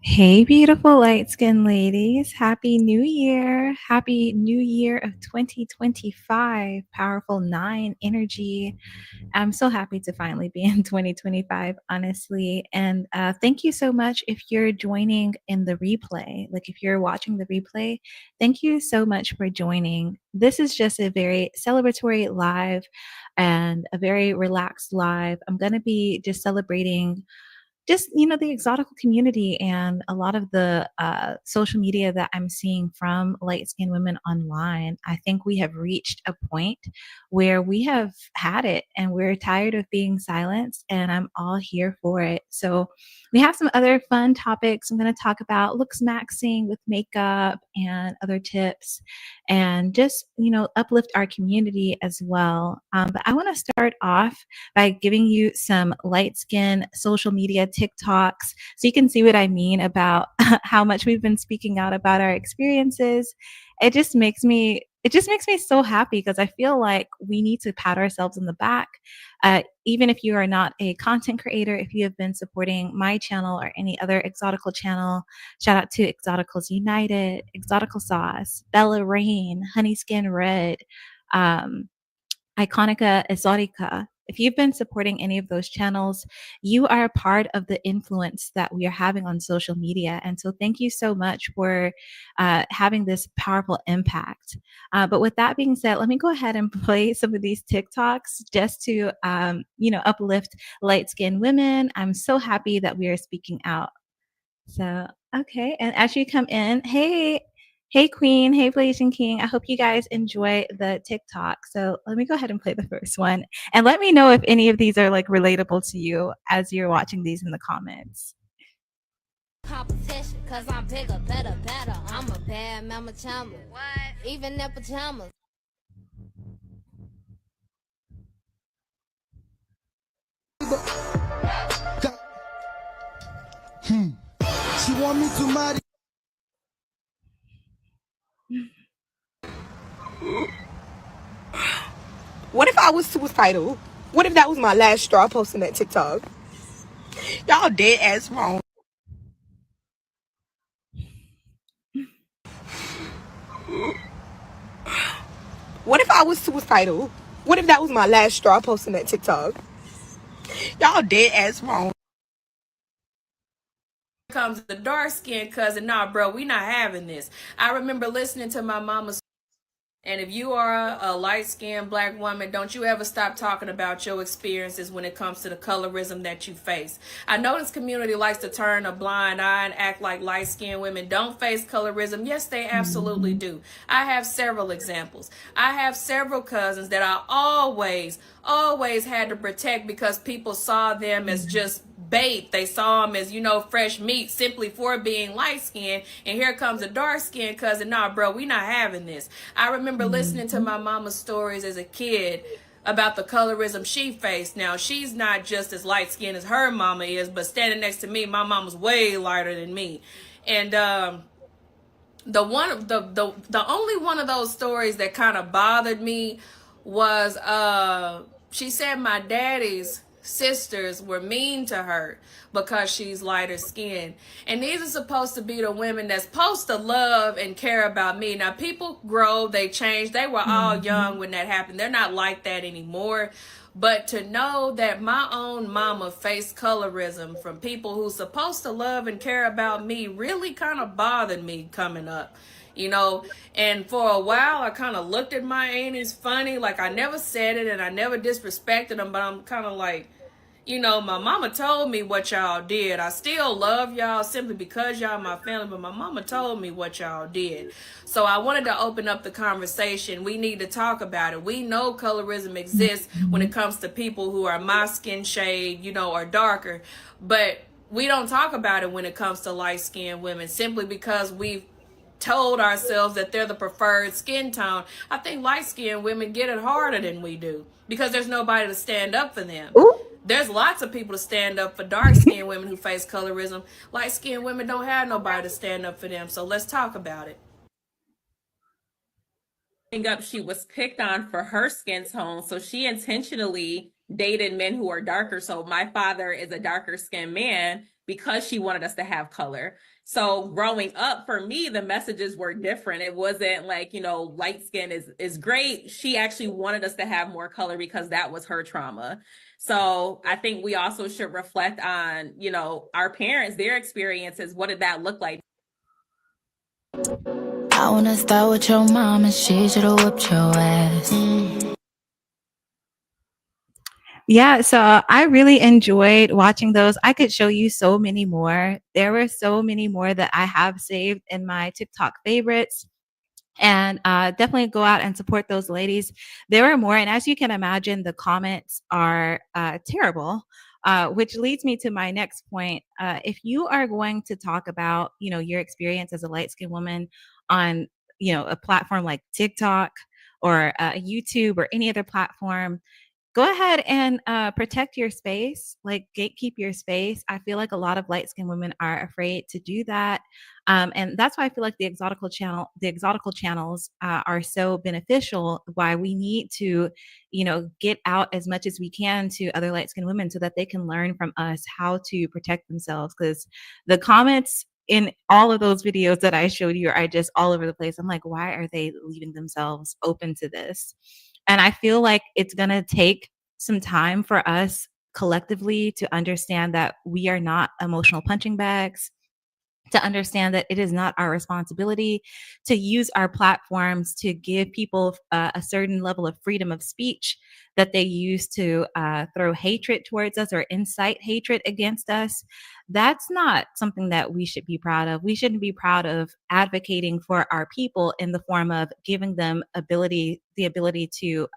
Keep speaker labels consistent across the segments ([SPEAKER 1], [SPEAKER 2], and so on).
[SPEAKER 1] Hey, beautiful light skinned ladies. Happy New Year. Happy New Year of 2025. Powerful nine energy. I'm so happy to finally be in 2025, honestly. And thank you so much if you're joining in the replay. Like, if you're watching the replay, thank you so much for joining. This is just a very celebratory live and a very relaxed live. I'm going to be just celebrating just the exotical community and a lot of the social media that I'm seeing from light skinned women online. I think we have reached a point where we have had it and we're tired of being silenced, and I'm all here for it. So we have some other fun topics. I'm going to talk about looks maxing with makeup and other tips, and just uplift our community as well. But I want to start off by giving you some light skin social media TikToks so you can see what I mean about how much we've been speaking out about our experiences. It just makes me so happy because I feel like we need to pat ourselves on the back. Even if you are not a content creator, if you have been supporting my channel or any other exotical channel, shout out to Exoticals United, Exotical Sauce, Bella Rain, Honey Skin Red, um, Iconica Exotica. If you've been supporting any of those channels, you are a part of the influence that we are having on social media. And so thank you so much for having this powerful impact. But with that being said, let me go ahead and play some of these TikToks just to, uplift light skinned women. I'm so happy that we are speaking out. So, okay. And as you come in, hey, Queen. Hey, Blasian King. I hope you guys enjoy the TikTok. So let me go ahead and play the first one. And let me know if any of these are like relatable to you as you're watching these in the comments.
[SPEAKER 2] Competition, cause I'm bigger, better. I'm a bad mama chama. What? Even their pajamas.
[SPEAKER 3] She want me to marry.
[SPEAKER 4] What if I was suicidal? What if that was my last straw posting that TikTok? Y'all dead ass wrong. What if I was suicidal? What if that was my last straw posting that TikTok? Y'all dead ass wrong.
[SPEAKER 5] Comes the dark skinned cousin. Nah, bro, we not having this. I remember listening to my mama's. And if you are a light-skinned black woman, don't you ever stop talking about your experiences when it comes to the colorism that you face. I know this community likes to turn a blind eye and act like light-skinned women don't face colorism. Yes, they absolutely do. I have several examples. I have several cousins that I always had to protect because people saw them as just bait. They saw them as, fresh meat simply for being light skinned. And here comes a dark skinned cousin. Nah, bro, we not having this. I remember listening to my mama's stories as a kid about the colorism she faced. Now, she's not just as light skinned as her mama is, but standing next to me, my mama's way lighter than me. And the only one of those stories that kind of bothered me was she said my daddy's sisters were mean to her because she's lighter skinned. And these are supposed to be the women that's supposed to love and care about me. Now, people grow, they change. They were all young when that happened. They're not like that anymore. But to know that my own mama faced colorism from people who's supposed to love and care about me really kind of bothered me coming up. And for a while I kind of looked at my aunties funny, like I never said it and I never disrespected them, but I'm kind of like, my mama told me what y'all did. I still love y'all simply because y'all my family, but my mama told me what y'all did. So I wanted to open up the conversation. We need to talk about it. We know colorism exists when it comes to people who are my skin shade, or darker, but we don't talk about it when it comes to light-skinned women simply because we've told ourselves that they're the preferred skin tone. I think light-skinned women get it harder than we do because there's nobody to stand up for them.
[SPEAKER 4] Ooh.
[SPEAKER 5] There's lots of people to stand up for dark-skinned women who face colorism. Light-skinned women don't have nobody to stand up for them. So let's talk about it.
[SPEAKER 6] Up, she was picked on for her skin tone, so she intentionally dated men who are darker. So my father is a darker skinned man, because she wanted us to have color. So growing up, for me, the messages were different. It wasn't like, light skin is great. She actually wanted us to have more color because that was her trauma. So I think we also should reflect on, our parents, their experiences. What did that look like?
[SPEAKER 2] I wanna start with your mom and she should've whooped your ass.
[SPEAKER 1] Yeah, so I really enjoyed watching those. I could show you so many more. There were so many more that I have saved in my TikTok favorites. And definitely go out and support those ladies. There were more. And as you can imagine, the comments are terrible, which leads me to my next point. If you are going to talk about, your experience as a light-skinned woman on, a platform like TikTok or YouTube or any other platform, go ahead and protect your space, like gatekeep your space. I feel like a lot of light skinned women are afraid to do that. And that's why I feel like the exotical channels are so beneficial, why we need to, get out as much as we can to other light skinned women so that they can learn from us how to protect themselves. Because the comments in all of those videos that I showed you are just all over the place. I'm like, why are they leaving themselves open to this? And I feel like it's going to take some time for us collectively to understand that we are not emotional punching bags, to understand that it is not our responsibility to use our platforms to give people a certain level of freedom of speech that they use to throw hatred towards us or incite hatred against us. That's not something that we should be proud of. We shouldn't be proud of advocating for our people in the form of giving them the ability to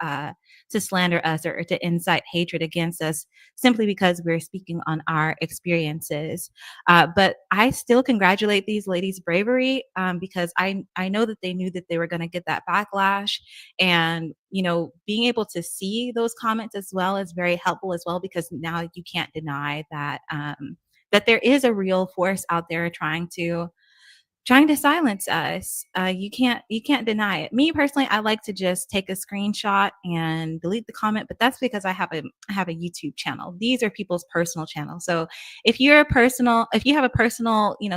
[SPEAKER 1] slander us or to incite hatred against us simply because we're speaking on our experiences. But I still congratulate these ladies' bravery because I know that they knew that they were going to get that backlash. And, being able to see those comments as well is very helpful as well, because now you can't deny that that there is a real force out there trying to silence us. You can't deny it. Me personally, I like to just take a screenshot and delete the comment, but that's because I have a YouTube channel. These are people's personal channels. So if you have a personal,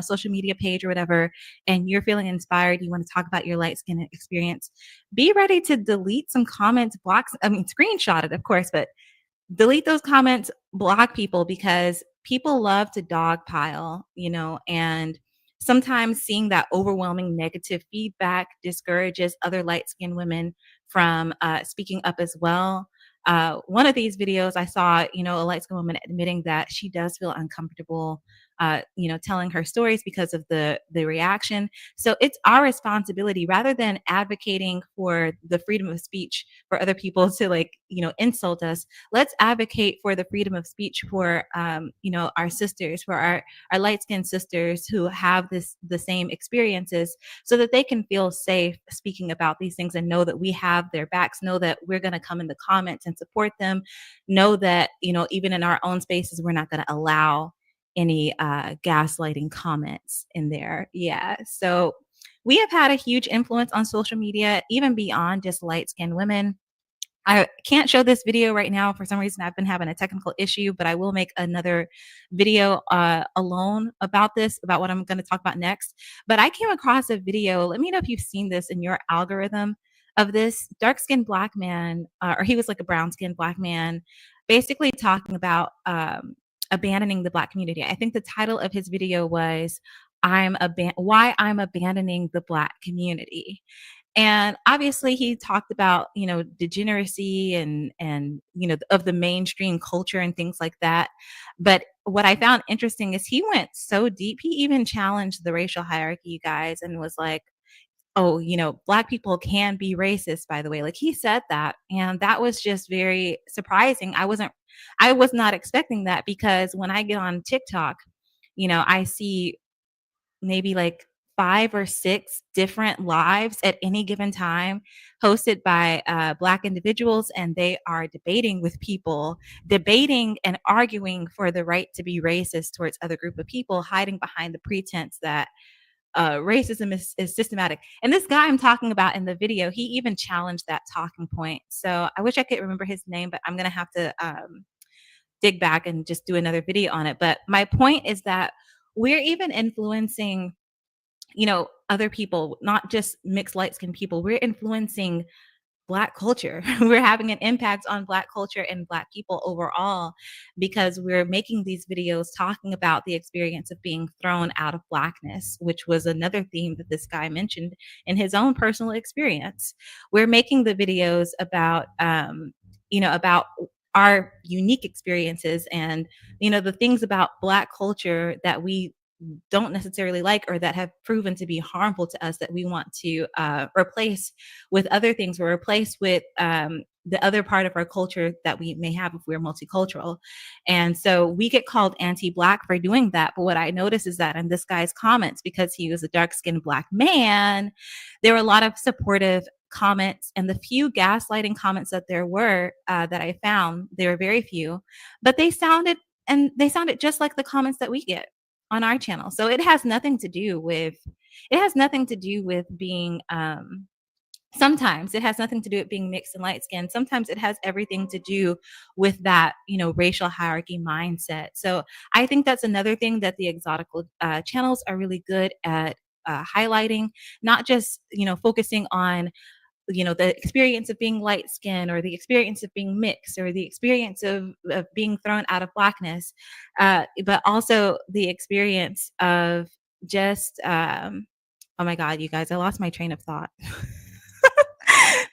[SPEAKER 1] social media page or whatever, and you're feeling inspired, you want to talk about your light skin experience, be ready to delete some comments, screenshot it, of course, but delete those comments, block people, because people love to dogpile, and sometimes seeing that overwhelming negative feedback discourages other light skinned women from speaking up as well. One of these videos I saw, a light skinned woman admitting that she does feel uncomfortable, telling her stories because of the reaction. So it's our responsibility, rather than advocating for the freedom of speech for other people to insult us. Let's advocate for the freedom of speech for, our sisters, for our light skinned sisters who have the same experiences, so that they can feel safe speaking about these things and know that we have their backs, know that we're going to come in the comments and support them, know that, even in our own spaces, we're not going to allow any gaslighting comments in there. Yeah. So we have had a huge influence on social media, even beyond just light skinned women. I can't show this video right now. For some reason, I've been having a technical issue, but I will make another video alone about this, about what I'm going to talk about next. But I came across a video. Let me know if you've seen this in your algorithm, of this dark-skinned black man, or he was like a brown-skinned black man, basically talking about abandoning the black community. I think the title of his video was "Why I'm Abandoning the Black Community." And obviously he talked about, degeneracy and of the mainstream culture and things like that. But what I found interesting is he went so deep. He even challenged the racial hierarchy, you guys, and was like, "Oh, black people can be racist, by the way." Like, he said that, and that was just very surprising. I was not expecting that, because when I get on TikTok, I see maybe like 5 or 6 different lives at any given time, hosted by Black individuals, and they are debating with people, debating and arguing for the right to be racist towards other group of people, hiding behind the pretense that racism is systematic. And this guy I'm talking about in the video, he even challenged that talking point. So I wish I could remember his name, but I'm gonna have to dig back and just do another video on it. But my point is that we're even influencing, other people, not just mixed light skinned people. We're influencing Black culture. We're having an impact on Black culture and Black people overall because we're making these videos talking about the experience of being thrown out of Blackness, which was another theme that this guy mentioned in his own personal experience. We're making the videos about, about our unique experiences and, the things about Black culture that we don't necessarily like or that have proven to be harmful to us that we want to replace with other things or replace with the other part of our culture that we may have if we're multicultural. And so we get called anti-Black for doing that. But what I noticed is that in this guy's comments, because he was a dark-skinned Black man, there were a lot of supportive comments, and the few gaslighting comments that there were that I found, there were very few, but they sounded just like the comments that we get on our channel. So it has nothing to do with being sometimes it has nothing to do with being mixed and light skinned. Sometimes it has everything to do with that, racial hierarchy mindset. So I think that's another thing that the Exotical channels are really good at highlighting, not just, focusing on the experience of being light skinned or the experience of being mixed or the experience of being thrown out of Blackness, but also the experience of just, oh my God, you guys, I lost my train of thought.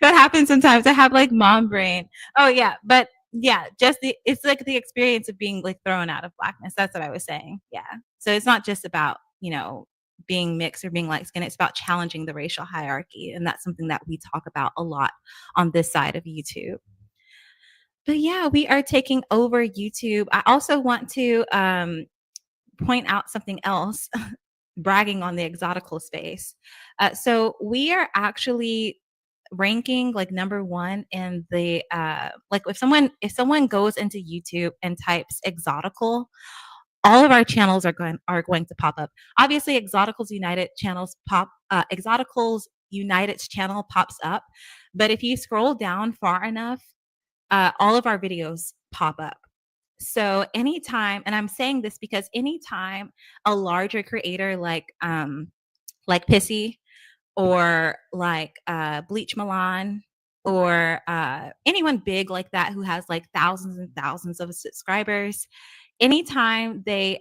[SPEAKER 1] That happens sometimes. I have like mom brain. Oh yeah. But yeah, it's like the experience of being like thrown out of Blackness. That's what I was saying. Yeah. So it's not just about, being mixed or being light skinned. It's about challenging the racial hierarchy. And that's something that we talk about a lot on this side of YouTube. But yeah, we are taking over YouTube. I also want to point out something else, bragging on the Exotical space. So we are actually ranking like number one in the like if someone goes into YouTube and types Exotical, all of our channels are going to pop up. Obviously, Exoticals United United's channel pops up, but if you scroll down far enough, all of our videos pop up. So anytime, and I'm saying this because anytime a larger creator like Pissy or like Bleach Milan or anyone big like that who has like thousands and thousands of subscribers, anytime they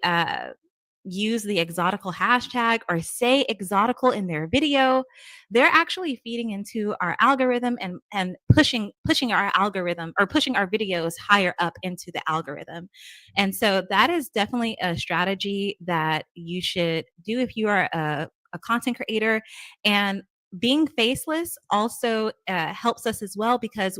[SPEAKER 1] use the Exotical hashtag or say Exotical in their video, they're actually feeding into our algorithm and pushing our algorithm or pushing our videos higher up into the algorithm. And so that is definitely a strategy that you should do if you are a content creator. And being faceless also helps us as well, because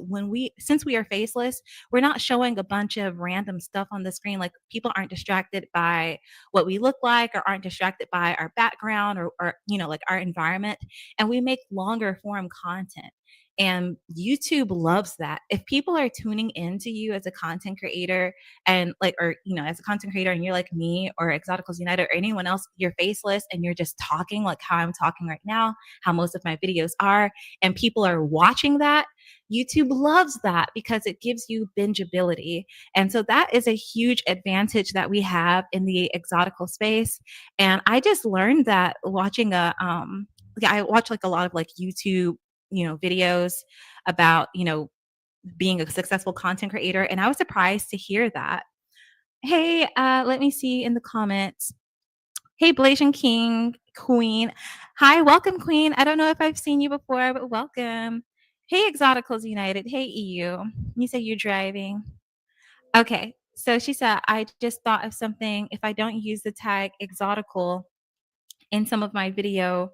[SPEAKER 1] since we are faceless, we're not showing a bunch of random stuff on the screen. Like, people aren't distracted by what we look like or aren't distracted by our background or like our environment. And we make longer form content. And YouTube loves that. If people are tuning into you as a content creator and as a content creator, and you're like me or Exoticals United or anyone else, you're faceless and you're just talking like how I'm talking right now, how most of my videos are, and people are watching that, YouTube loves that because it gives you bingeability. And so that is a huge advantage that we have in the Exotical space. And I just learned that watching I watch like a lot of like YouTube videos about being a successful content creator, and I was surprised to hear that. Hey, let me see in the comments. Hey, Blasian Queen. Hi, welcome, Queen. I don't know if I've seen you before, but welcome. Hey, Exoticals United. Hey, EU. You say you're driving. Okay, so she said, I just thought of something. If I don't use the tag Exotical in some of my videos,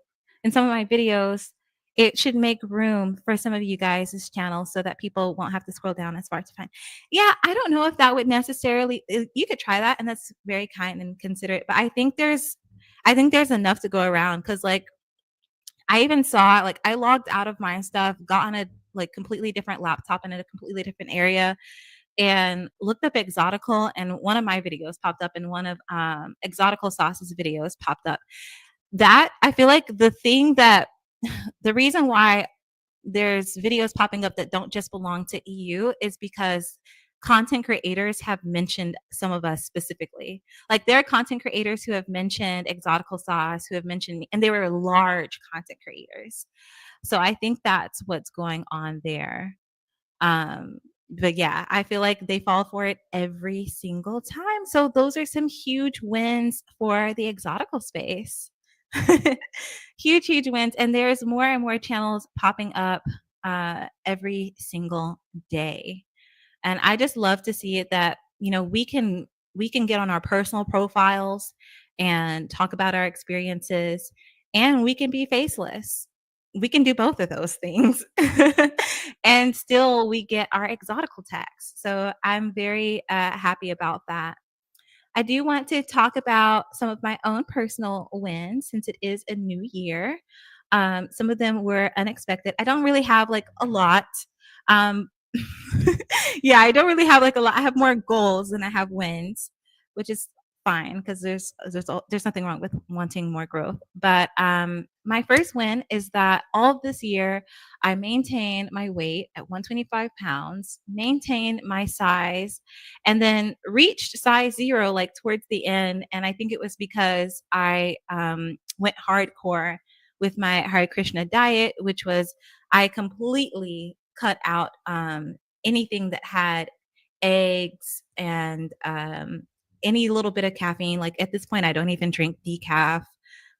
[SPEAKER 1] it should make room for some of you guys' channels so that people won't have to scroll down as far to find. Yeah, I don't know if that would necessarily, you could try that, and that's very kind and considerate, but I think there's enough to go around, because like I even saw, like, I logged out of my stuff, got on a like completely different laptop in a completely different area, and looked up Exotical, and one of my videos popped up, and one of Exotical Sauce's videos popped up. That, I feel like the reason why there's videos popping up that don't just belong to EU is because content creators have mentioned some of us specifically. Like there are content creators who have mentioned Exotical Sauce, who have mentioned me, and they were large content creators. So I think that's what's going on there. But yeah, I feel like they fall for it every single time. So those are some huge wins for the exotical space. Huge, huge wins. And there's more and more channels popping up every single day. And I just love to see it that, we can get on our personal profiles and talk about our experiences, and we can be faceless. We can do both of those things. And still we get our exotical tags. So I'm very happy about that. I do want to talk about some of my own personal wins since it is a new year. Some of them were unexpected. I don't really have like a lot. Um, yeah, I don't really have like a lot. I have more goals than I have wins, which is fine because there's nothing wrong with wanting more growth. But my first win is that all of this year I maintained my weight at 125 pounds, maintained my size, and then reached size 0 like towards the end. And I think it was because I went hardcore with my Hare Krishna diet, which was I completely cut out anything that had eggs and any little bit of caffeine. Like at this point, I don't even drink decaf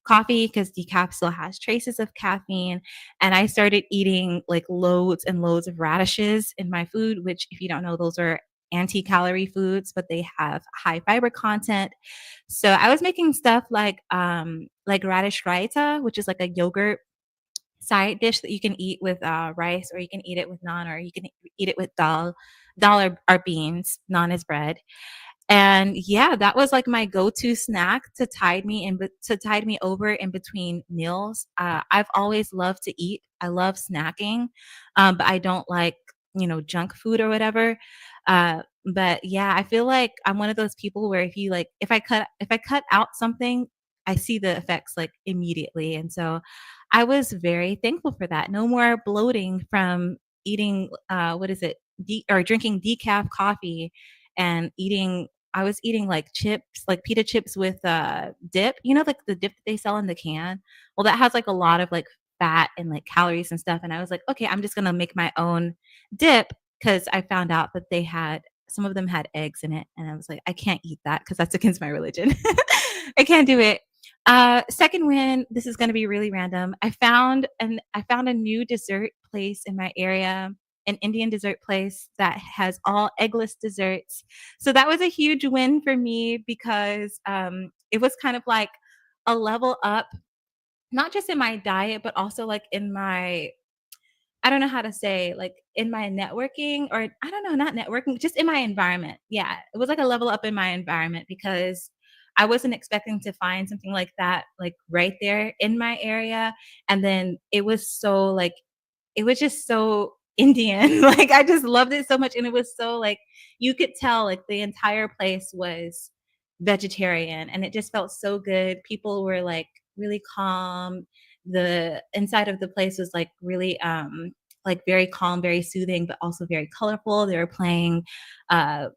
[SPEAKER 1] coffee because decaf still has traces of caffeine. And I started eating like loads and loads of radishes in my food, which, if you don't know, those are anti-calorie foods, but they have high fiber content. So I was making stuff like radish raita, which is like a yogurt side dish that you can eat with rice, or you can eat it with naan, or you can eat it with dal. Dal are beans, naan is bread. And yeah, that was like my go-to snack to tide me over in between meals. I've always loved to eat. I love snacking, but I don't like junk food or whatever. But yeah, I feel like I'm one of those people where if I cut out something, I see the effects like immediately, and so I was very thankful for that. No more bloating from eating what is it? Or drinking decaf coffee and eating I was eating like chips, like pita chips with dip, like the dip that they sell in the can. Well, that has like a lot of like fat and like calories and stuff. And I was like, okay, I'm just gonna make my own dip because I found out that some of them had eggs in it. And I was like, I can't eat that because that's against my religion. I can't do it. Second win, this is gonna be really random. I found a new dessert place in my area, an Indian dessert place that has all eggless desserts. So that was a huge win for me because it was kind of like a level up, not just in my diet, but also like in my, I don't know how to say, like in my networking, or I don't know, not networking, just in my environment. Yeah, it was like a level up in my environment because I wasn't expecting to find something like that, like right there in my area. And then it was just so Indian. Like I just loved it so much. And it was so like you could tell like the entire place was vegetarian and it just felt so good. People were like really calm. The inside of the place was like really like very calm, very soothing, but also very colorful. They were playing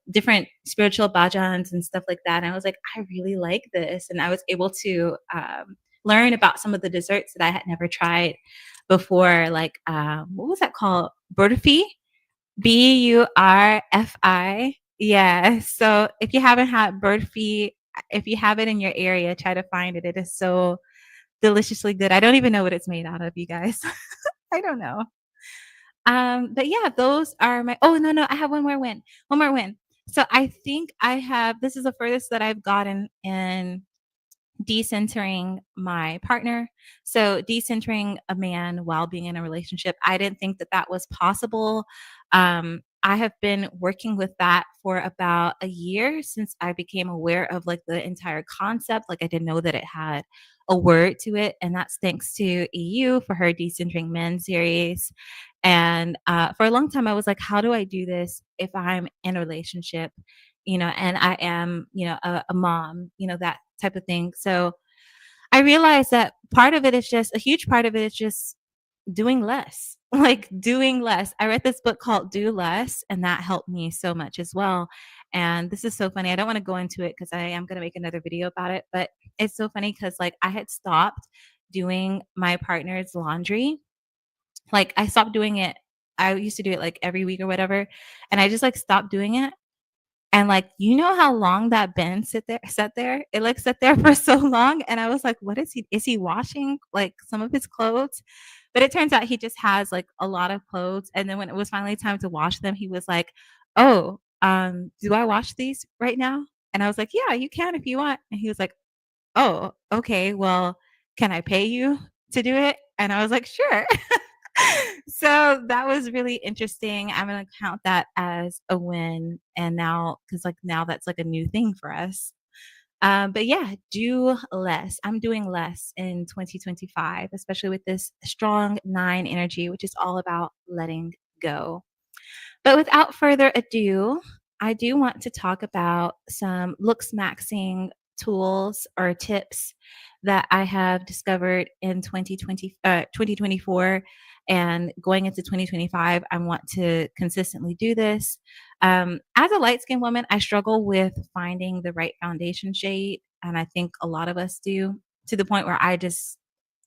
[SPEAKER 1] different spiritual bhajans and stuff like that. And I was like, I really like this. And I was able to learn about some of the desserts that I had never tried before, like what was that called? Burfi, Burfi. Yeah. So if you haven't had Burfi, if you have it in your area, try to find it. It is so deliciously good. I don't even know what it's made out of, you guys. I don't know. But yeah, those are my. Oh no, I have one more win. One more win. So I think I have. This is the furthest that I've gotten in decentering my partner. So decentering a man while being in a relationship, I didn't think that that was possible. I have been working with that for about a year since I became aware of like the entire concept. Like I didn't know that it had a word to it, and that's thanks to EU for her decentering men series. And for a long time, I was like, how do I do this if I'm in a relationship? And I am, a mom, that type of thing. So I realized that a huge part of it is just doing less. like doing less. I read this book called Do Less, and that helped me so much as well. And this is so funny. I don't want to go into it because I am going to make another video about it, but it's so funny because like I had stopped doing my partner's laundry. Like I stopped doing it. I used to do it like every week or whatever, and I just like stopped doing it. And like, you know how long that bin sat there? It like sat there for so long. And I was like, what is he washing like some of his clothes? But it turns out he just has like a lot of clothes. And then when it was finally time to wash them, he was like, oh, do I wash these right now? And I was like, yeah, you can if you want. And he was like, oh, okay, well, can I pay you to do it? And I was like, sure. So that was really interesting. I'm gonna count that as a win. And now, because like now that's like a new thing for us. But yeah, do less. I'm doing less in 2025, especially with this strong 9 energy, which is all about letting go. But without further ado, I do want to talk about some Looksmaxing tools or tips that I have discovered in 2024 and going into 2025. I want to consistently do this. As a light skinned woman, I struggle with finding the right foundation shade. And I think a lot of us do, to the point where I just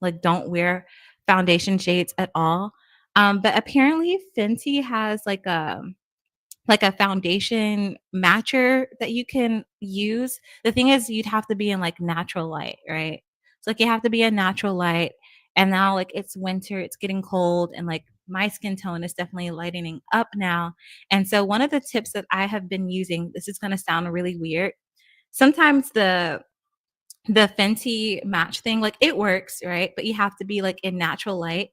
[SPEAKER 1] like don't wear foundation shades at all. But apparently Fenty has like a foundation matcher that you can use. The thing is you'd have to be in like natural light, right? So like you have to be in natural light. And now like it's winter, it's getting cold, and like my skin tone is definitely lightening up now. And so one of the tips that I have been using, this is going to sound really weird. Sometimes the Fenty match thing, like it works, right? But you have to be like in natural light,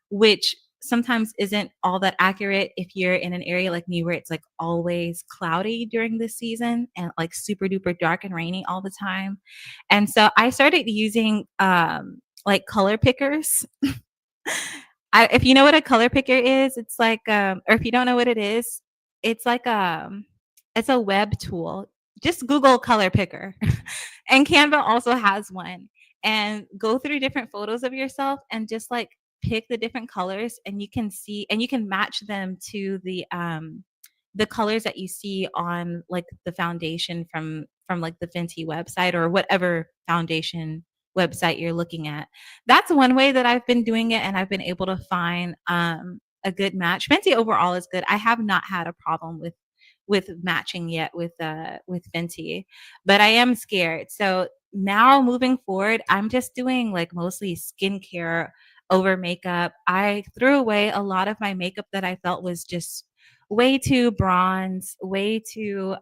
[SPEAKER 1] which sometimes isn't all that accurate if you're in an area like me where it's like always cloudy during this season and like super duper dark and rainy all the time. And so I started using like color pickers. If you know what a color picker is, it's like or if you don't know what it is, it's like it's a web tool. Just Google color picker. And Canva also has one. And go through different photos of yourself and just like pick the different colors, and you can see and you can match them to the colors that you see on like the foundation from like the Fenty website or whatever foundation website you're looking at. That's one way that I've been doing it, and I've been able to find a good match. Fenty overall is good. I have not had a problem with matching yet with Fenty, but I am scared. So now moving forward, I'm just doing like mostly skincare over makeup. I threw away a lot of my makeup that I felt was just way too bronze, way too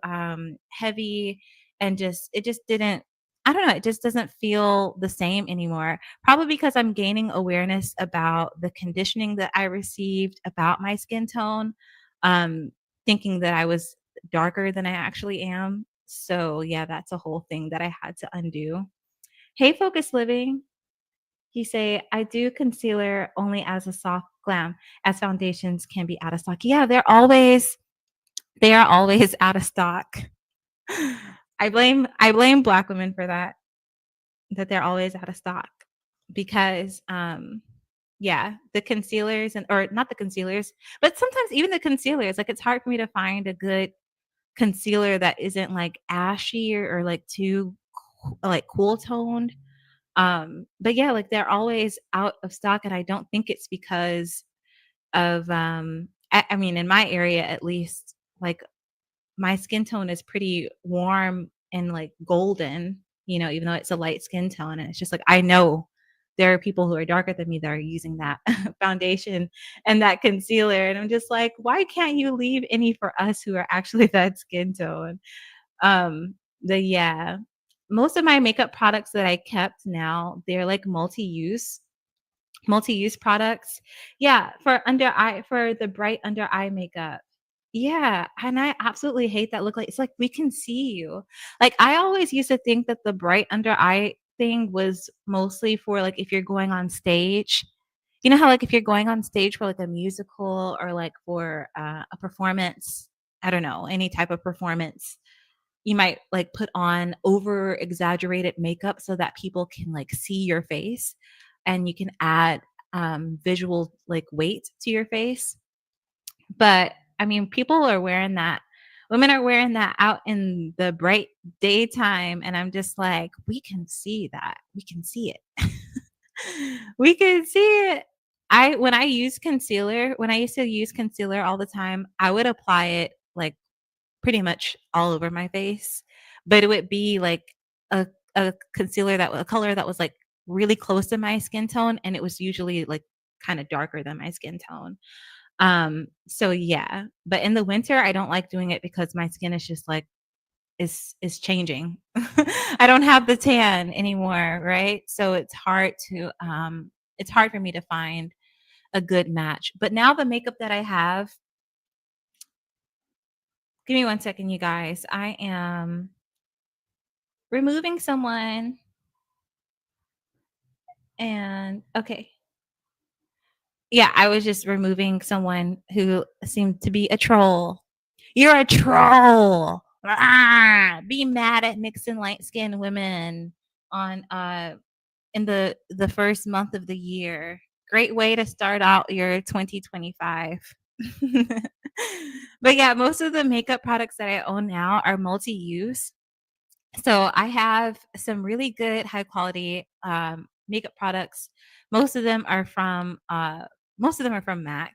[SPEAKER 1] heavy, and just it just didn't. I don't know. It just doesn't feel the same anymore. Probably because I'm gaining awareness about the conditioning that I received about my skin tone. Um, Thinking that I was darker than I actually am. So, yeah, that's a whole thing that I had to undo. Hey, Focus Living. You say, I do concealer only as a soft glam, as foundations can be out of stock. Yeah, they are always out of stock. I blame black women for that they're always out of stock because yeah, the concealers and or not the concealers, but sometimes even the concealers, like it's hard for me to find a good concealer that isn't like ashy or like too like cool toned. But yeah, like they're always out of stock, and I don't think it's because of I mean in my area at least, like my skin tone is pretty warm and like golden, you know, even though it's a light skin tone. And it's just like, I know there are people who are darker than me that are using that foundation and that concealer. And I'm just like, why can't you leave any for us who are actually that skin tone? Yeah, most of my makeup products that I kept now, they're like multi-use products. Yeah, for the bright under eye makeup. Yeah, and I absolutely hate that look. Like it's like we can see you. Like I always used to think that the bright under eye thing was mostly for like if you're going on stage. You know how like if you're going on stage for like a musical or like for a performance, I don't know, any type of performance, you might like put on over exaggerated makeup so that people can like see your face, and you can add visual like weight to your face. But I mean, people are wearing that. Women are wearing that out in the bright daytime, and I'm just like, we can see that. We can see it. We can see it. When I use concealer, when I used to use concealer all the time, I would apply it like pretty much all over my face, but it would be like a concealer that a color that was like really close to my skin tone, and it was usually like kind of darker than my skin tone. So yeah, but in the winter, I don't like doing it because my skin is just like is changing. I don't have the tan anymore, right? So it's hard for me to find a good match. But now the makeup that I have, give me 1 second, you guys. I am removing someone and okay. Yeah, I was just removing someone who seemed to be a troll. You're a troll. Ah, be mad at mixing light-skinned women on in the first month of the year. Great way to start out your 2025. But yeah, most of the makeup products that I own now are multi-use. So I have some really good high quality makeup products. Most of them are from MAC,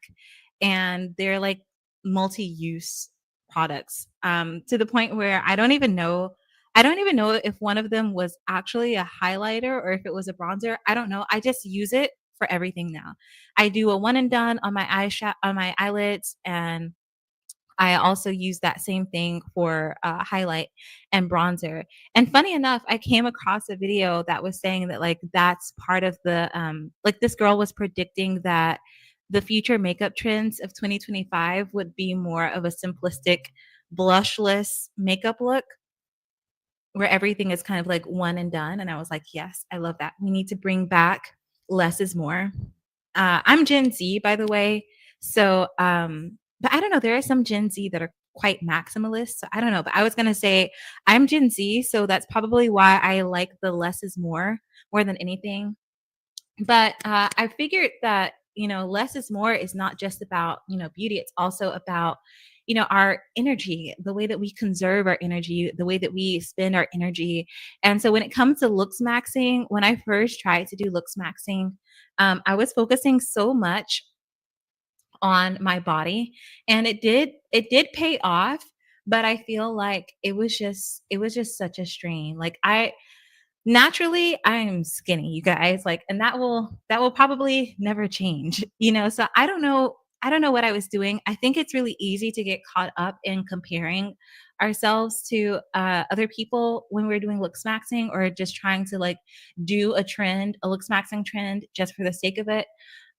[SPEAKER 1] and they're like multi-use products to the point where I don't even know if one of them was actually a highlighter or if it was a bronzer. I don't know. I just use it for everything now. I do a one and done on my on my eyelids, and I also use that same thing for highlight and bronzer. And funny enough, I came across a video that was saying that like that's part of the like this girl was predicting that the future makeup trends of 2025 would be more of a simplistic blushless makeup look where everything is kind of like one and done. And I was like, yes, I love that. We need to bring back less is more. I'm Gen Z, by the way. So, but I don't know. There are some Gen Z that are quite maximalist. So I don't know. But I was going to say I'm Gen Z. So that's probably why I like the less is more than anything. But I figured that, less is more is not just about, beauty. It's also about, our energy, the way that we conserve our energy, the way that we spend our energy. And so when it comes to looks maxing, when I first tried to do looks maxing, I was focusing so much on my body, and it did pay off, but I feel like it was just such a strain. Like naturally I'm skinny, you guys, like, and that will probably never change, so I don't know what I was doing. I think it's really easy to get caught up in comparing ourselves to other people when we're doing looks maxing, or just trying to like do a looks maxing trend just for the sake of it.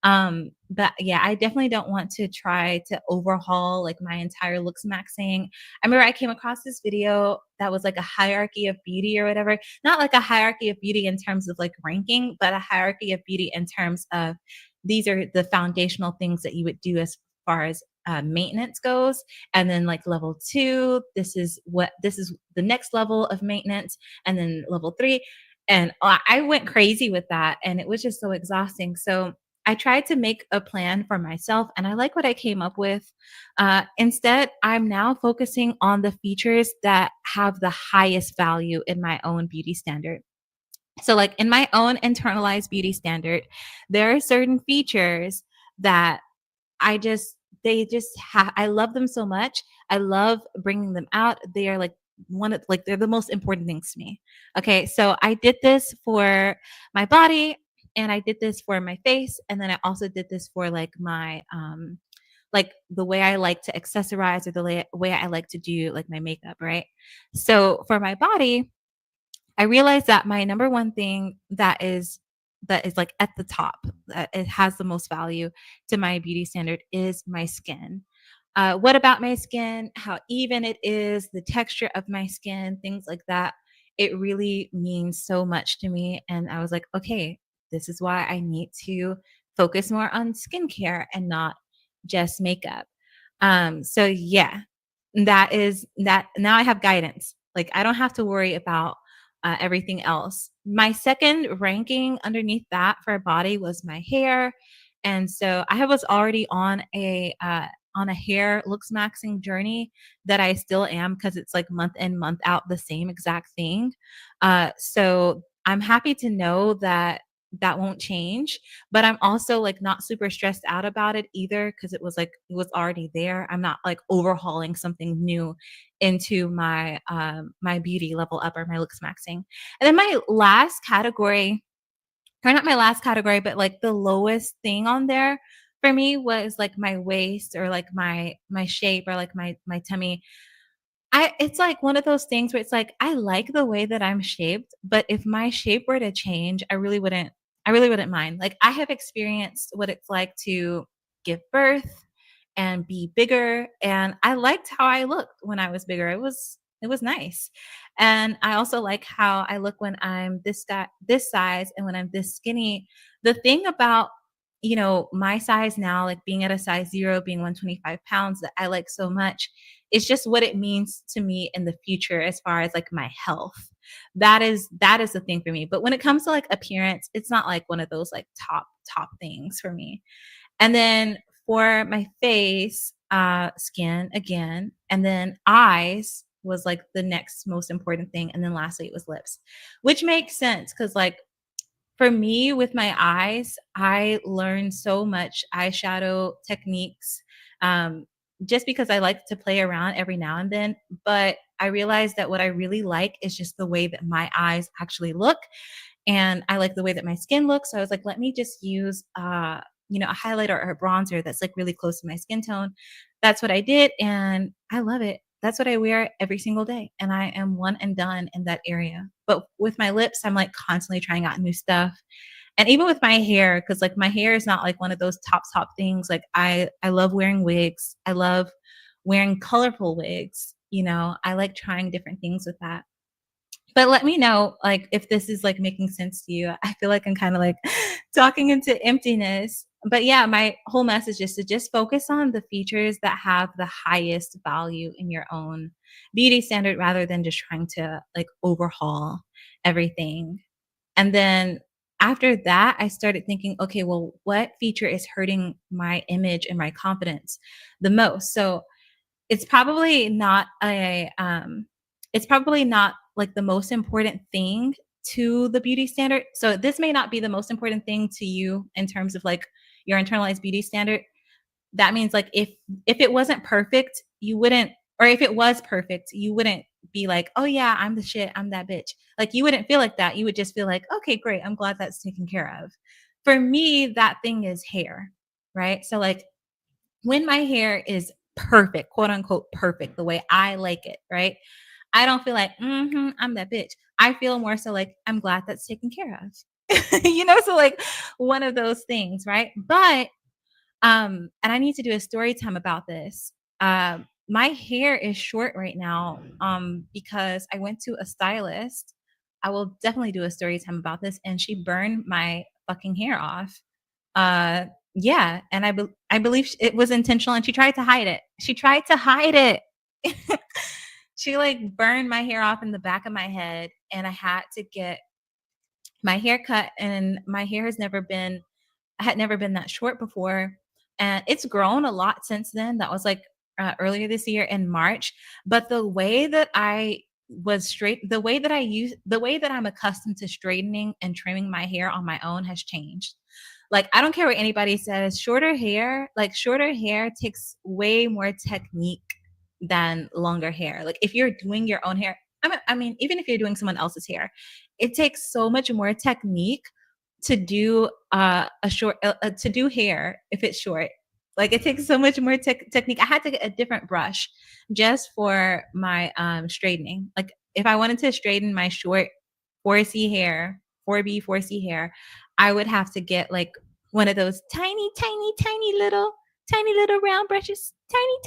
[SPEAKER 1] But yeah, I definitely don't want to try to overhaul like my entire looks maxing. I remember I came across this video that was like a hierarchy of beauty or whatever. Not like a hierarchy of beauty in terms of like ranking, but a hierarchy of beauty in terms of these are the foundational things that you would do as far as maintenance goes. And then like level 2, this is the next level of maintenance, and then level 3. And I went crazy with that, and it was just so exhausting. So I tried to make a plan for myself, and I like what I came up with. Instead, I'm now focusing on the features that have the highest value in my own beauty standard. So, like in my own internalized beauty standard, there are certain features that I love them so much. I love bringing them out. They are like they're the most important things to me. Okay, so I did this for my body, and I did this for my face, and then I also did this for like my like the way I like to accessorize, or the way I like to do like my makeup, right? So for my body, I realized that my number one thing that is like at the top, that it has the most value to my beauty standard, is my skin. What about my skin? How even it is, the texture of my skin, things like that. It really means so much to me. And I was like, okay, this is why I need to focus more on skincare and not just makeup. So yeah, that is that. Now I have guidance. Like I don't have to worry about everything else. My second ranking underneath that for body was my hair. And so I was already on a hair Looksmaxing journey that I still am, because it's like month in, month out, the same exact thing. So I'm happy to know that that won't change, but I'm also like not super stressed out about it either, because it was already there. I'm not like overhauling something new into my beauty level up or my Looksmaxing. And then my last category, or not my last category, but like the lowest thing on there for me was like my waist, or like my shape, or like my tummy. It's like one of those things where it's like I like the way that I'm shaped, but if my shape were to change, I really wouldn't mind. Like I have experienced what it's like to give birth and be bigger, and I liked how I looked when I was bigger. It was nice. And I also like how I look when I'm this size, and when I'm this skinny. The thing about, my size now, like being at a size 0, being 125 pounds, that I like so much, it's just what it means to me in the future as far as like my health. That is the thing for me. But when it comes to like appearance, it's not like one of those like top things for me. And then for my face, skin again, and then eyes was like the next most important thing, and then lastly it was lips, which makes sense because like for me with my eyes, I learned so much eyeshadow techniques, um, just because I like to play around every now and then. But I realized that what I really like is just the way that my eyes actually look, and I like the way that my skin looks. So I was like, let me just use a highlighter or a bronzer that's like really close to my skin tone. That's what I did, and I love it. That's what I wear every single day, and I am one and done in that area. But with my lips, I'm like constantly trying out new stuff. And even with my hair, because like my hair is not like one of those top things. Like I love wearing wigs. I love wearing colorful wigs. I like trying different things with that. But let me know, like, if this is, like, making sense to you. I feel like I'm kinda, like, talking into emptiness. But, yeah, my whole message is to just focus on the features that have the highest value in your own beauty standard, rather than just trying to, like, overhaul everything. And then after that, I started thinking, "Okay, well, what feature is hurting my image and my confidence the most?" So it's probably not it's probably not, like, the most important thing to the beauty standard. So this may not be the most important thing to you in terms of, like, your internalized beauty standard. That means, like, if it wasn't perfect, you wouldn't, or if it was perfect, you wouldn't be like, "Oh, yeah, I'm the shit, I'm that bitch." Like, you wouldn't feel like that. You would just feel like, "Okay, great, I'm glad that's taken care of." For me, that thing is hair, right? So, like, when my hair is perfect, quote unquote perfect, the way I like it, right? I don't feel like, I'm that bitch. I feel more so like I'm glad that's taken care of. So like one of those things, right? But and I need to do a story time about this. My hair is short right now because I went to a stylist. I will definitely do a story time about this, and she burned my fucking hair off. Uh, yeah, and I believe it was intentional, and she tried to hide it. She tried to hide it. She, like, burned my hair off in the back of my head, and I had to get my hair cut, and my hair has never been I had never been that short before, and it's grown a lot since then. That was, like, earlier this year in March, but the way that the way that I'm accustomed to straightening and trimming my hair on my own has changed. Like, I don't care what anybody says, shorter hair takes way more technique than longer hair. Like, if you're doing your own hair, I mean, even if you're doing someone else's hair, it takes so much more technique to do to do hair if it's short. Like, it takes so much more technique. I had to get a different brush just for my straightening. Like, if I wanted to straighten my short 4C hair, 4B, 4C hair, I would have to get like one of those tiny little round brushes. Tiny.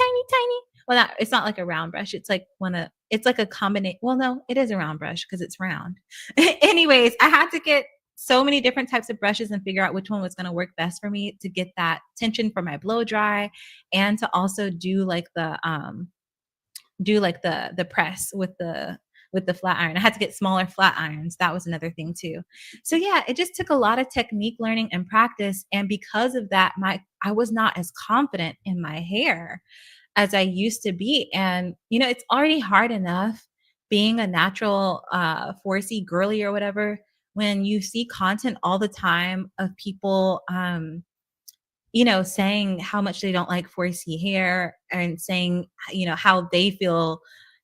[SPEAKER 1] Well, it's not like a round brush. It's like a combination. Well, no, it is a round brush because it's round. Anyways, I had to get so many different types of brushes and figure out which one was going to work best for me to get that tension for my blow dry, and to also do like the press with with the flat iron. I had to get smaller flat irons. That was another thing too. So yeah, it just took a lot of technique learning and practice. And because of that, I was not as confident in my hair as I used to be. And, it's already hard enough being a natural 4C girly or whatever when you see content all the time of people saying how much they don't like 4C hair and saying, how they feel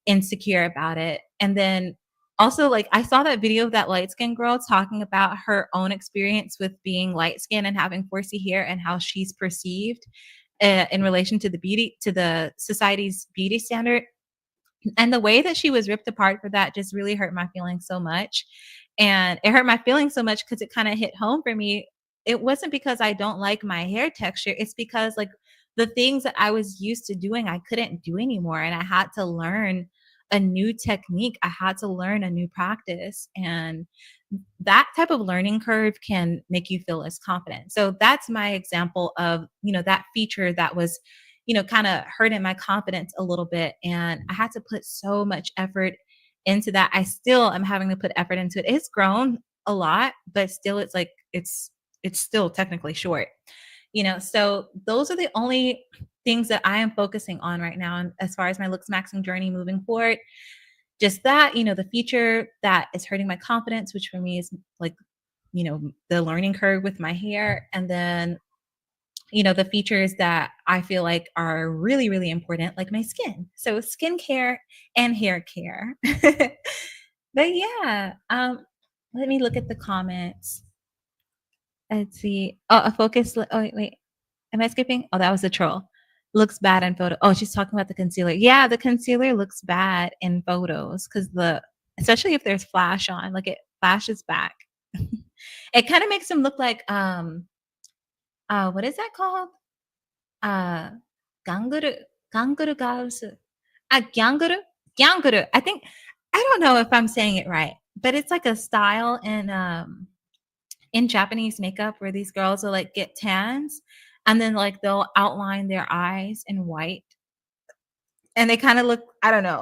[SPEAKER 1] insecure about it. And then also, like, I saw that video of that light skinned girl talking about her own experience with being light skinned and having 4C hair and how she's perceived in relation to the society's beauty standard. And the way that she was ripped apart for that just really hurt my feelings so much. And it hurt my feelings so much because it kind of hit home for me. It wasn't because I don't like my hair texture. It's because, like, the things that I was used to doing, I couldn't do anymore. And I had to learn a new technique. I had to learn a new practice. And that type of learning curve can make you feel less confident. So that's my example of, that feature that was, kind of hurting my confidence a little bit. And I had to put so much effort into that. I still am having to put effort into it. It's grown a lot, but still it's still technically short. So those are the only things that I am focusing on right now. And as far as my Looksmaxing journey moving forward, just that, the feature that is hurting my confidence, which for me is like, the learning curve with my hair. And then, the features that I feel like are really, really important, like my skin. So skincare and hair care. But yeah, let me look at the comments. Let's see. Oh, a focus. Oh, wait. Am I skipping? Oh, that was a troll. Looks bad in photo. Oh, she's talking about the concealer. Yeah, the concealer looks bad in photos because especially if there's flash on, like it flashes back. It kind of makes them look like what is that called? Ganguru, ganguru gausu. Gyanguru, gyanguru. I think I don't know if I'm saying it right, but it's like a style in Japanese makeup where these girls will like get tans and then like they'll outline their eyes in white and they kind of look, I don't know.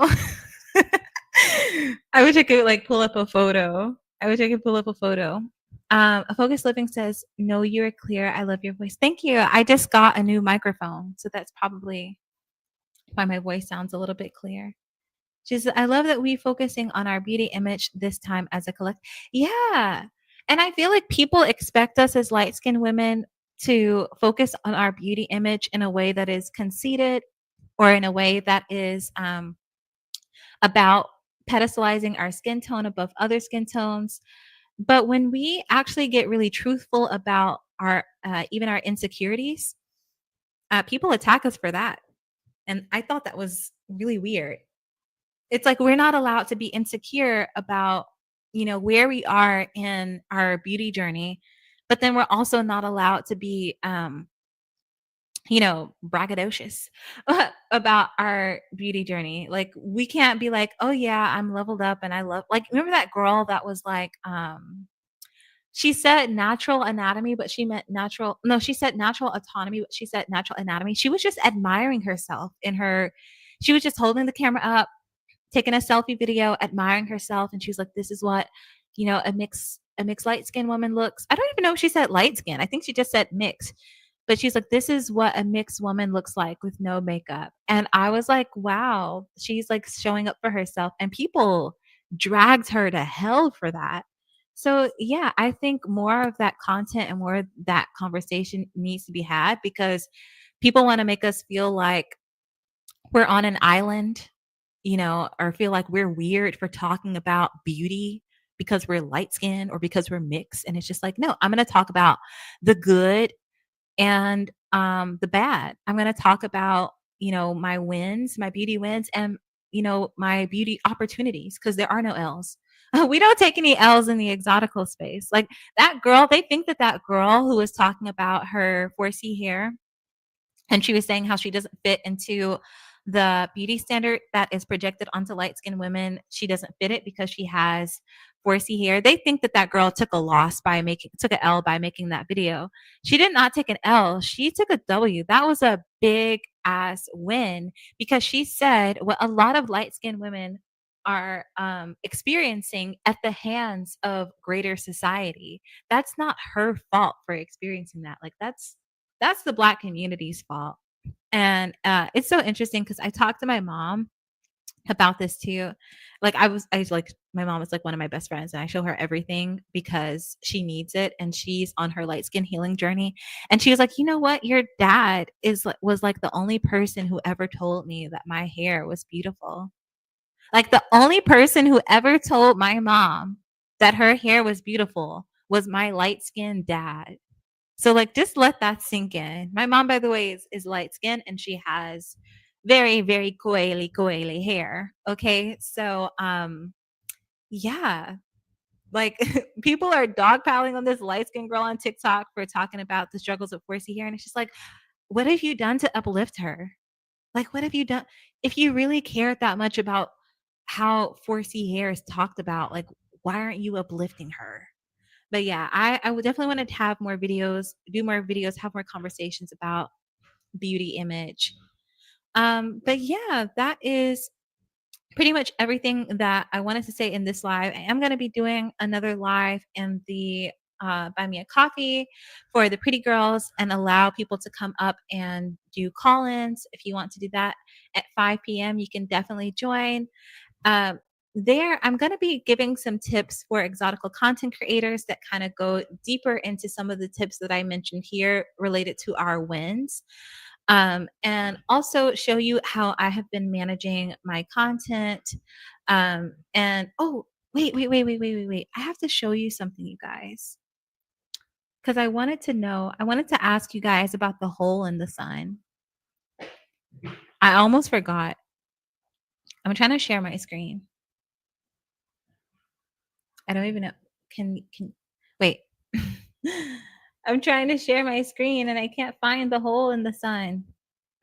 [SPEAKER 1] I wish I could like pull up a photo. A Focus Living says, "No, you're clear. I love your voice." Thank you. I just got a new microphone, so that's probably why my voice sounds a little bit clear. She says, "I love that we focusing on our beauty image this time as a collect." Yeah. And I feel like people expect us as light-skinned women to focus on our beauty image in a way that is conceited or in a way that is about pedestalizing our skin tone above other skin tones. But when we actually get really truthful about our even our insecurities, people attack us for that. And I thought that was really weird. It's like we're not allowed to be insecure about, where we are in our beauty journey, but then we're also not allowed to be braggadocious about our beauty journey. Like we can't be like, "Oh yeah, I'm leveled up and I love," like, remember that girl that was like she said natural anatomy, but she meant natural. No, she said natural autonomy, but she said natural anatomy. She was just admiring herself she was just holding the camera up, taking a selfie video, admiring herself. And she was like, "This is what, a mixed light skinned woman looks." I don't even know if she said light skin. I think she just said mixed. But she's like, "This is what a mixed woman looks like with no makeup." And I was like, wow, she's like showing up for herself. And people dragged her to hell for that. So yeah, I think more of that content and more of that conversation needs to be had because people want to make us feel like we're on an island, or feel like we're weird for talking about beauty because we're light skinned or because we're mixed. And it's just like, no, I'm going to talk about the good and the bad. I'm going to talk about, my wins, my beauty wins, and, my beauty opportunities because there are no L's. We don't take any L's in the exotical space. Like that girl, they think that girl who was talking about her 4C hair and she was saying how she doesn't fit into the beauty standard that is projected onto light-skinned women. She doesn't fit it because she has 4C hair. They think that girl took an L by making that video. She did not take an L. She took a W. That was a big ass win because she said what a lot of light-skinned women are experiencing at the hands of greater society. That's not her fault for experiencing that. Like that's the Black community's fault. And it's so interesting because I talked to my mom about this too. Like I was like my mom is like one of my best friends and I show her everything because she needs it and she's on her light skin healing journey. And she was like, "You know what? Your dad was like the only person who ever told me that my hair was beautiful." Like the only person who ever told my mom that her hair was beautiful was my light skinned dad. So like just let that sink in. My mom, by the way, is light skinned and she has very, very coily hair. Okay. So yeah. Like people are dogpiling on this light skinned girl on TikTok for talking about the struggles of 4C hair. And it's just like, what have you done to uplift her? Like, what have you done? If you really cared that much about how 4C hair is talked about, like, why aren't you uplifting her? But yeah, I would definitely want to have more videos, do more videos, have more conversations about beauty image. But yeah, that is pretty much everything that I wanted to say in this live. I am going to be doing another live in the buy me a coffee for the pretty girls and allow people to come up and do call-ins. If you want to do that at 5 p.m., you can definitely join. Um, there, I'm going to be giving some tips for exotical content creators that kind of go deeper into some of the tips that I mentioned here related to our wins. And also show you how I have been managing my content. And oh, wait. I have to show you something, you guys. Because I wanted to ask you guys about the hole in the sun. I almost forgot. I'm trying to share my screen. I don't even know. Can wait. I'm trying to share my screen and I can't find the hole in the sun.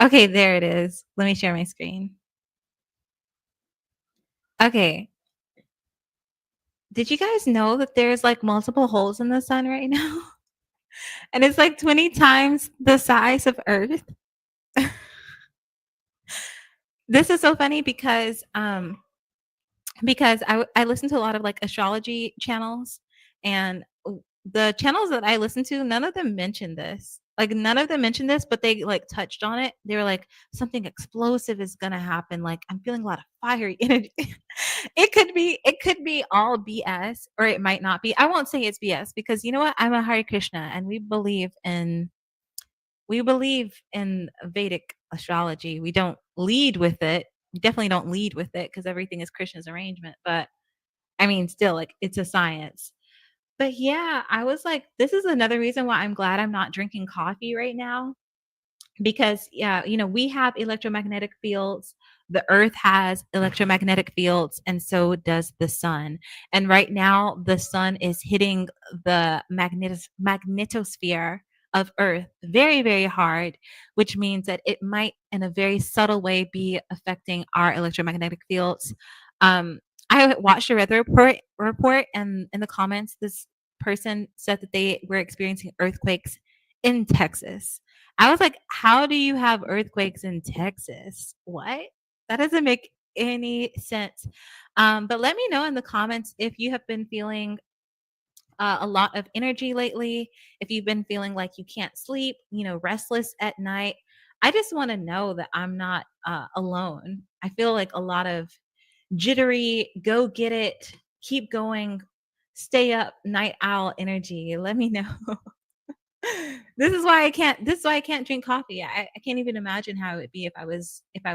[SPEAKER 1] Okay, there it is. Let me share my screen. Okay. Did you guys know that there's like multiple holes in the sun right now? And it's like 20 times the size of Earth. This is so funny because I listen to a lot of like astrology channels and the channels that I listen to, none of them mention this. Like none of them mentioned this, but they like touched on it. They were like, something explosive is gonna happen. Like I'm feeling a lot of fiery energy. It could be all BS, or it might not be. I won't say it's BS because you know what? I'm a Hare Krishna and we believe in Vedic astrology. We don't lead with it. We definitely don't lead with it because everything is Krishna's arrangement. But I mean, still, like it's a science. But yeah, I was like, this is another reason why I'm glad I'm not drinking coffee right now because yeah, you know, we have electromagnetic fields. The earth has electromagnetic fields and so does the sun. And right now the sun is hitting the magnetosphere of earth very, very hard, which means that it might in a very subtle way be affecting our electromagnetic fields. I watched a weather report and in the comments this person said that they were experiencing earthquakes in Texas. I was like, "How do you have earthquakes in Texas? What? That doesn't make any sense." But let me know in the comments if you have been feeling a lot of energy lately, if you've been feeling like you can't sleep, you know, restless at night. I just want to know that I'm not alone. I feel like a lot of jittery, go get it, keep going, stay up, night owl energy. Let me know. This is why I can't drink coffee. I can't even imagine how it would be if I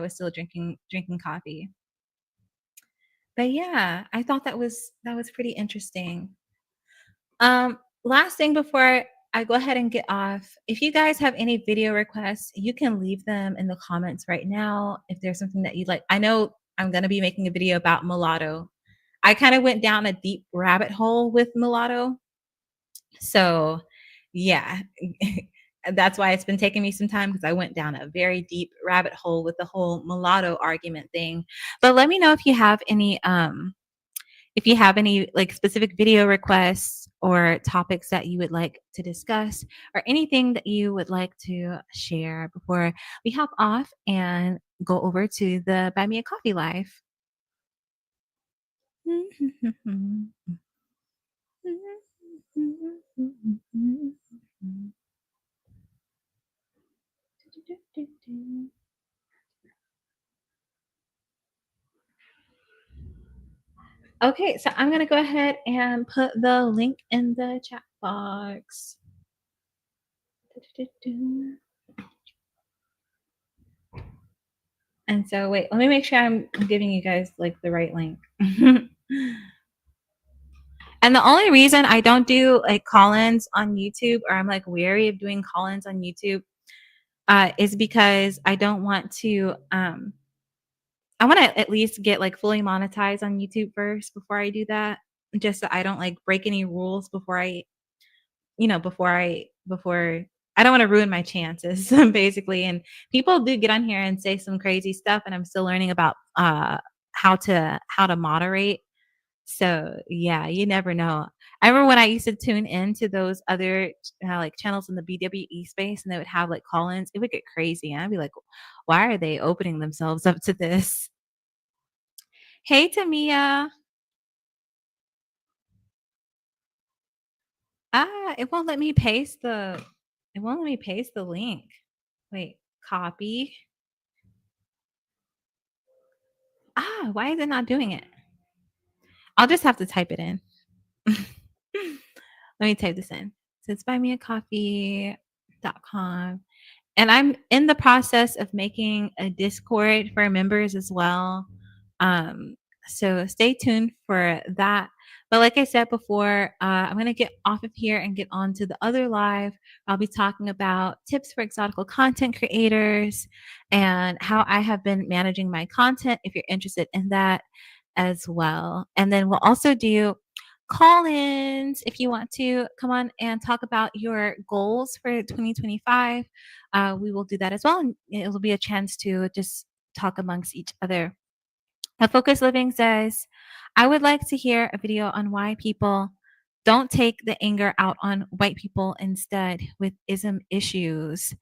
[SPEAKER 1] was still drinking coffee. But yeah, I thought that was pretty interesting. Last thing before I go ahead and get off, if you guys have any video requests, you can leave them in the comments right now. If there's something that you'd like, I know I'm gonna be making a video about mulatto. I kind of went down a deep rabbit hole with mulatto. So yeah, that's why it's been taking me some time because I went down a very deep rabbit hole with the whole mulatto argument thing. But let me know if you have any like specific video requests or topics that you would like to discuss or anything that you would like to share before we hop off and go over to the Buy Me a Coffee Live. Okay, so I'm gonna go ahead and put the link in the chat box. And so wait, let me make sure I'm giving you guys like the right link. And the only reason I don't do like call-ins on YouTube, or I'm like wary of doing call-ins on YouTube, is because I don't want to I want to at least get like fully monetized on YouTube first before I do that, just so I don't like break any rules before I, before I don't want to ruin my chances basically. And people do get on here and say some crazy stuff, and I'm still learning about how to moderate. So yeah, you never know. I remember when I used to tune into those other like channels in the BWE space, and they would have like call-ins. It would get crazy, and I'd be like, "Why are they opening themselves up to this?" Hey, Tamia. It won't let me paste the. It won't let me paste the link. Wait, copy. Why is it not doing it? I'll just have to type it in. Let me type this in. So it's buymeacoffee.com. And I'm in the process of making a Discord for members as well. So stay tuned for that. But like I said before, I'm going to get off of here and get on to the other live. I'll be talking about tips for exotical content creators and how I have been managing my content if you're interested in that as well. And then we'll also do call-ins if you want to come on and talk about your goals for 2025. We will do that as well, and it will be a chance to just talk amongst each other. Focus Living says, I would like to hear a video on why people don't take the anger out on white people instead with ism issues.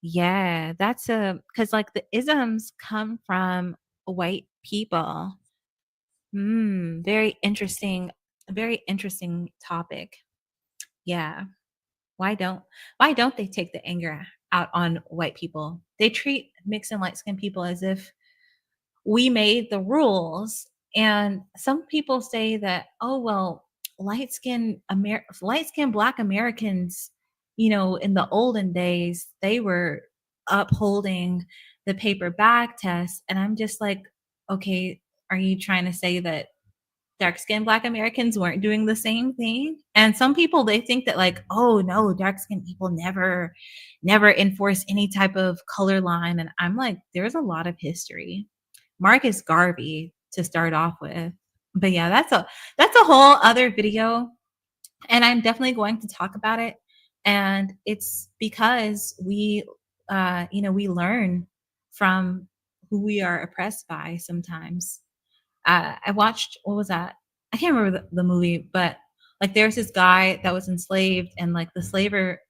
[SPEAKER 1] Yeah, that's because like the isms come from white people. Very interesting, very interesting topic. Yeah. Why don't they take the anger out on white people? They treat mixed and light skinned people as if we made the rules. And some people say that, oh well, light skinned black Americans, in the olden days, they were upholding the paper bag test. And I'm just like, okay, are you trying to say that dark-skinned black Americans weren't doing the same thing? And some people, they think that like, oh no, dark-skinned people never enforce any type of color line. And I'm like, there's a lot of history. Marcus Garvey to start off with. But yeah, that's a whole other video, and I'm definitely going to talk about it. And it's because we we learn from who we are oppressed by sometimes. I watched, what was that? I can't remember the movie, but like there's this guy that was enslaved, and like the slaver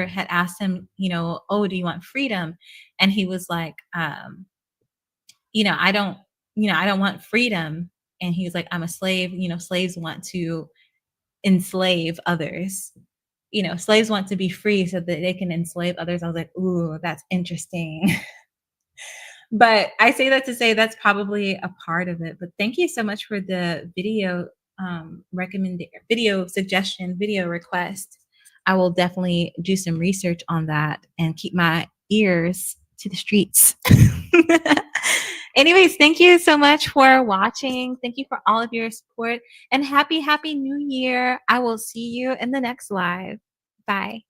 [SPEAKER 1] had asked him, oh, do you want freedom? And he was like, I don't, I don't want freedom. And he was like, I'm a slave. Slaves want to enslave others. Slaves want to be free so that they can enslave others. I was like, ooh, that's interesting. But I say that to say that's probably a part of it. But thank you so much for the video video suggestion, video request. I will definitely do some research on that and keep my ears to the streets. Anyways, thank you so much for watching. Thank you for all of your support, and happy new year. I will see you in the next live. Bye.